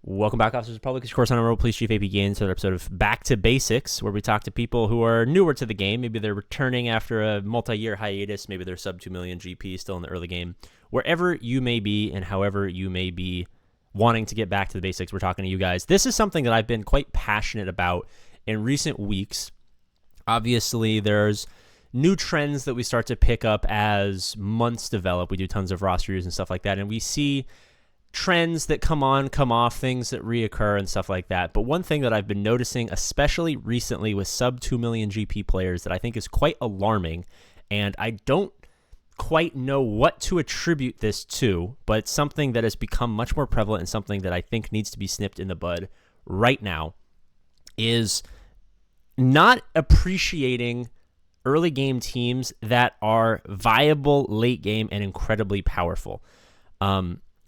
Welcome back, Officers of the Republic. Of course, I'm Royal Police Chief APGAINS, another episode of Back to Basics, where we talk to people who are newer to the game. Maybe they're returning after a multi-year hiatus. Maybe they're sub 2 million GP, still in the early game. Wherever you may be and however you may be wanting to get back to the basics, we're talking to you guys. This is something that I've been quite passionate about in recent weeks. Obviously, there's new trends that we start to pick up as months develop. We do tons of roster reviews and stuff like that, and we see trends that come on, come off, things that reoccur and stuff like that. But one thing that I've been noticing, especially recently with sub 2 million GP players, that I think is quite alarming, and I don't quite know what to attribute this to, but it's something that has become much more prevalent and something that I think needs to be snipped in the bud right now, is not appreciating early game teams that are viable late game and incredibly powerful.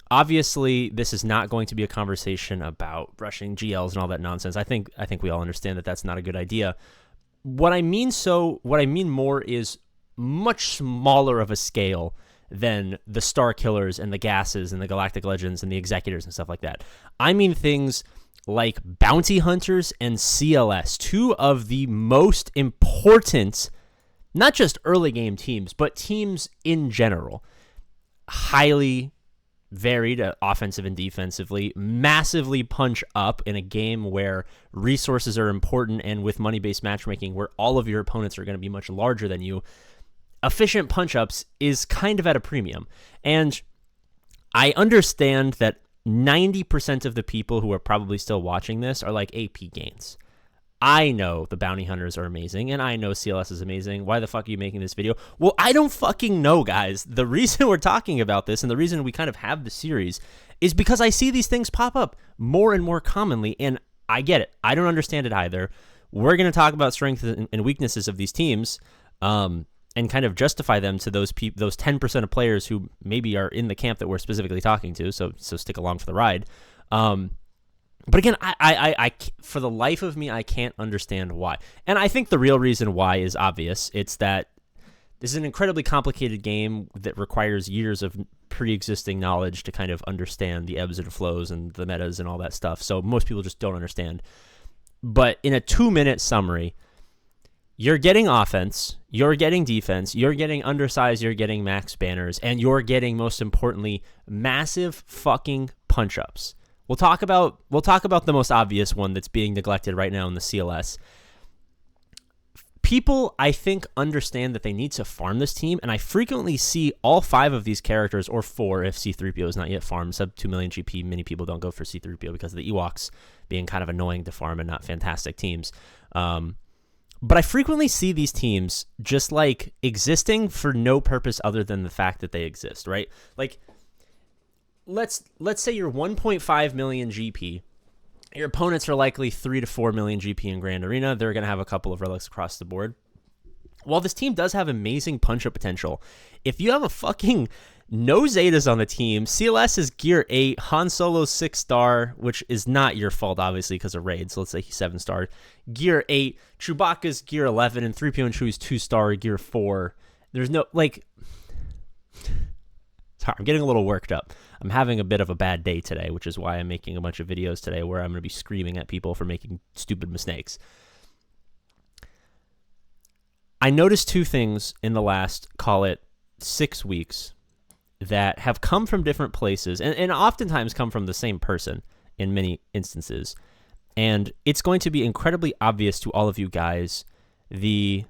Obviously, this is not going to be a conversation about rushing GLs and all that nonsense. I think we all understand that that's not a good idea. What I mean more is much smaller of a scale than the Star Killers and the Gases and the Galactic Legends and the Executors and stuff like that. I mean things like Bounty Hunters and CLS, two of the most important, not just early game teams, but teams in general. Highly varied offensive and defensively, massively punch up in a game where resources are important and with money-based matchmaking where all of your opponents are going to be much larger than you. Efficient punch-ups is kind of at a premium. And I understand that 90% of the people who are probably still watching this are like APGAINS. I know the Bounty Hunters are amazing, and I know CLS is amazing. Why the fuck are you making this video? Well, I don't fucking know, guys. The reason we're talking about this and the reason we kind of have the series is because I see these things pop up more and more commonly, and I get it. I don't understand it either. We're going to talk about strengths and weaknesses of these teams and kind of justify them to those 10% of players who maybe are in the camp that we're specifically talking to, so stick along for the ride. But again, I for the life of me, I can't understand why. And I think the real reason why is obvious. It's that this is an incredibly complicated game that requires years of pre-existing knowledge to kind of understand the ebbs and flows and the metas and all that stuff. So most people just don't understand. But in a 2-minute summary, you're getting offense, you're getting defense, you're getting undersized, you're getting max banners, and you're getting, most importantly, massive fucking punch-ups. We'll talk about the most obvious one that's being neglected right now in the CLS. People, I think, understand that they need to farm this team, and I frequently see all 5 of these characters, or 4 if C-3PO is not yet farmed. Sub 2 million GP, many people don't go for C-3PO because of the Ewoks being kind of annoying to farm and not fantastic teams. But I frequently see these teams just like existing for no purpose other than the fact that they exist, right? Like, let's say you're 1.5 million GP. Your opponents are likely 3 to 4 million GP in Grand Arena. They're going to have a couple of relics across the board. While this team does have amazing punch-up potential, if you have a fucking no Zetas on the team, CLS is gear 8, Han Solo's 6-star, which is not your fault, obviously, because of raid, so let's say he's 7-star. Gear 8, Chewbacca's gear 11, and 3PO and Chewie's 2-star, gear 4. There's no, like... Sorry, I'm getting a little worked up. I'm having a bit of a bad day today, which is why I'm making a bunch of videos today where I'm going to be screaming at people for making stupid mistakes. I noticed 2 things in the last, call it, 6 weeks that have come from different places and oftentimes come from the same person in many instances. And it's going to be incredibly obvious to all of you guys the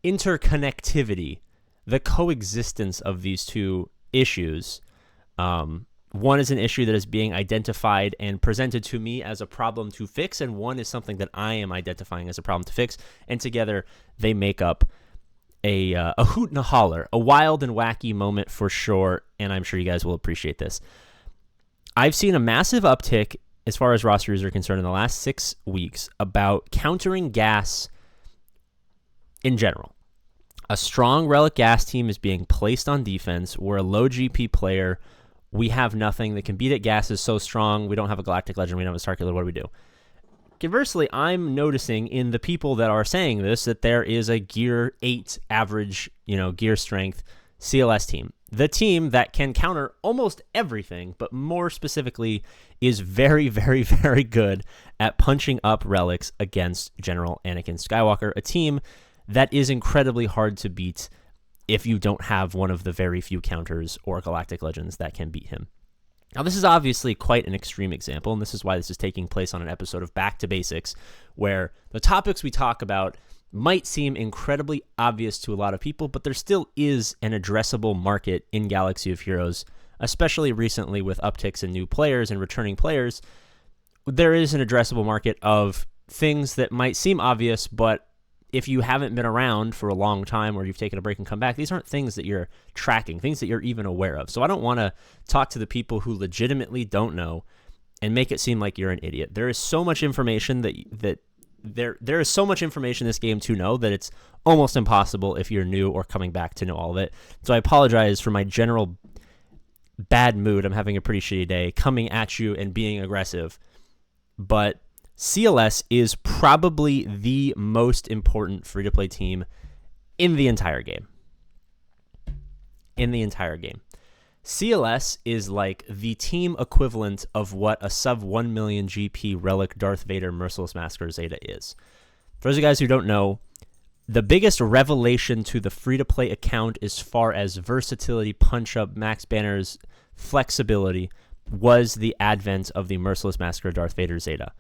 interconnectivity, the coexistence of these 2 issues. One is an issue that is being identified and presented to me as a problem to fix, and one is something that I am identifying as a problem to fix, and together they make up a hoot and a holler, a wild and wacky moment for sure, and I'm sure you guys will appreciate this. I've seen a massive uptick as far as rosters are concerned in the last 6 weeks about countering gas in general. A strong relic gas team is being placed on defense. We're a low GP player. We have nothing. The can beat it. Gas is so strong. We don't have a Galactic Legend. We don't have a Star Killer. What do we do? Conversely, I'm noticing in the people that are saying this that there is a gear 8 average, gear strength CLS team. The team that can counter almost everything, but more specifically is very, very, very good at punching up relics against General Anakin Skywalker, a team that is incredibly hard to beat if you don't have one of the very few counters or Galactic Legends that can beat him. Now, this is obviously quite an extreme example, and this is why this is taking place on an episode of Back to Basics, where the topics we talk about might seem incredibly obvious to a lot of people, but there still is an addressable market in Galaxy of Heroes, especially recently with upticks in new players and returning players. There is an addressable market of things that might seem obvious, but if you haven't been around for a long time or you've taken a break and come back, these aren't things that you're tracking, things that you're even aware of. So I don't want to talk to the people who legitimately don't know and make it seem like you're an idiot. There is so much information there is so much information in this game to know that it's almost impossible if you're new or coming back to know all of it. So I apologize for my general bad mood. I'm having a pretty shitty day coming at you and being aggressive. But CLS is probably the most important free-to-play team in the entire game. CLS is like the team equivalent of what a sub 1 million GP Relic Darth Vader Merciless Massacre Zeta is. For those of you guys who don't know, the biggest revelation to the free-to-play account as far as versatility, punch-up, max banners, flexibility was the advent of the Merciless Massacre Darth Vader Zeta.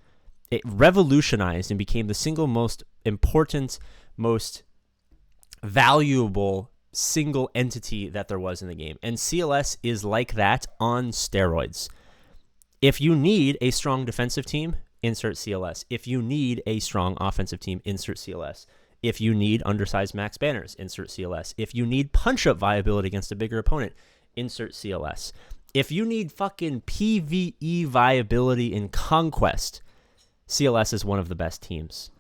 It revolutionized and became the single most important, most valuable single entity that there was in the game. And CLS is like that on steroids. If you need a strong defensive team, insert CLS. If you need a strong offensive team, insert CLS. If you need undersized max banners, insert CLS. If you need punch-up viability against a bigger opponent, insert CLS. If you need fucking PvE viability in Conquest, CLS is one of the best teams.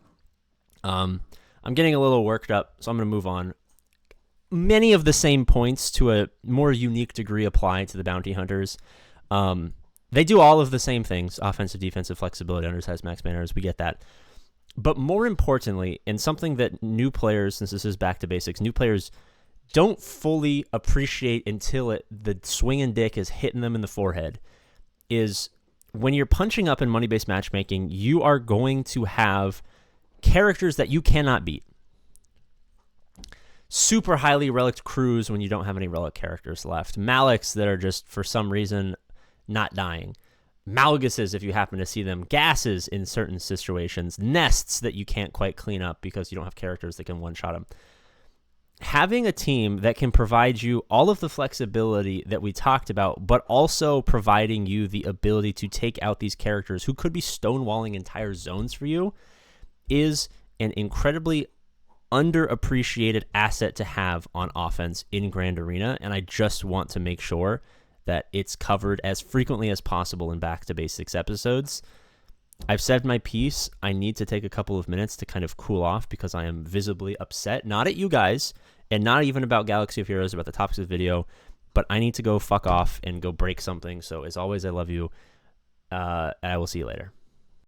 I'm getting a little worked up, so I'm going to move on. Many of the same points to a more unique degree apply to the bounty hunters. They do all of the same things: offensive, defensive, flexibility, undersized max banners. We get that. But more importantly, and something that new players, since this is Back to Basics, new players don't fully appreciate until the swinging dick is hitting them in the forehead, is when you're punching up in money-based matchmaking, you are going to have characters that you cannot beat. Super highly relic crews when you don't have any relic characters left. Maliks that are just, for some reason, not dying. Malguses, if you happen to see them. Gases in certain situations. Nests that you can't quite clean up because you don't have characters that can one-shot them. Having a team that can provide you all of the flexibility that we talked about, but also providing you the ability to take out these characters who could be stonewalling entire zones for you, is an incredibly underappreciated asset to have on offense in Grand Arena, and I just want to make sure that it's covered as frequently as possible in Back to Basics episodes. I've said my piece. I need to take a couple of minutes to kind of cool off because I am visibly upset, not at you guys, and not even about Galaxy of Heroes, about the topics of the video, but I need to go fuck off and go break something. So as always, I love you. I will see you later.